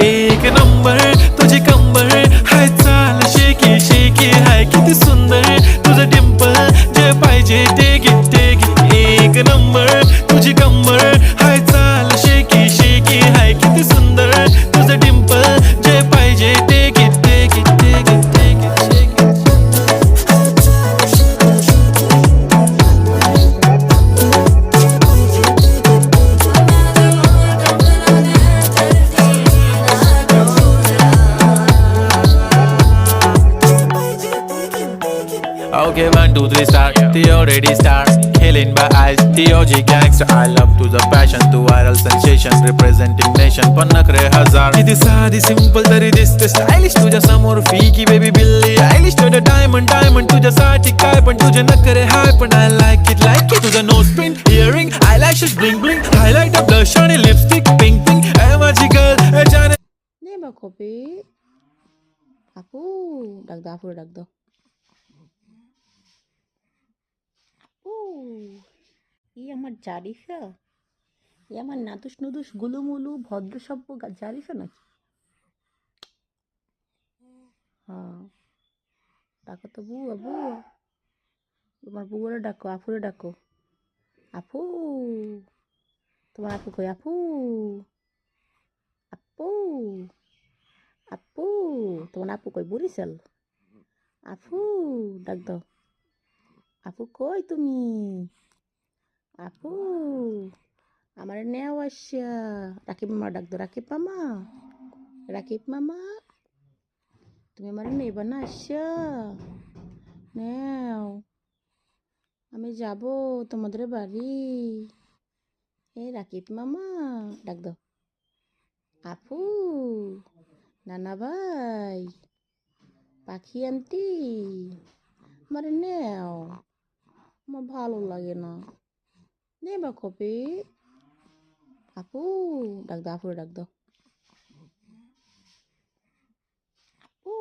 एक नंबर तुझी कंबर हाय चाल शेकी शेकी हाय किती सुंदर तुझं डिंपल जे पाहिजे ते घे एक नंबर तुझी कंबर हाय चाल शेकी शेकी हाय किती सुंदर तुझं डिंपल जे पाहिजे ते घे Okay, 1, 2, 3, start. The already start. Killing by eyes. The OG gangster. I love to the passion, to viral sensation, representing nation. पण नखरे हजार. किती साधी simple तरी दिसते stylish. तुझ्या समोर फीकी baby बिल्ली आयलिश. तुझं diamond diamond तुझ्यासाठी काय पण तुझे नखरे हाय पण I like it तुझं nose pin, earring, eyelashes bling bling, highlighter, blush आणि lipstick pink pink. ए माझी girl ए जाने. নে বা কপি আপু ডাক দাও আপুরে ডাক দাও আপু ই আমার জারিফা ই আমার নাদুস নুদুস গুলুমুলু ভদ্র সভ্য জারিফা নাকি হ্যাঁ ডাকো তো বুয়া বুয়া তোমার বুয়ারে ডাকো আপুরে ডাকো আপু তোমার আপু কই আপু আপু আপু তোমার আপু কই বরিশাল আপু ডাক দাও আপু কই তুমি আপু আমার নেও আসা রাকিব মামা ডাক দাও রাকিব মামা তুমি আমার নেবা না আসা নেও আমি যাব তোমাদের বাড়ি রাকিব মামা ডাক দাও আপু নানা ভাই পাখি আন্টি আমার নেও আমার ভালো লাগে না নেবা কপি আপু ডাক দাও আপুরে ডাক দাও আপু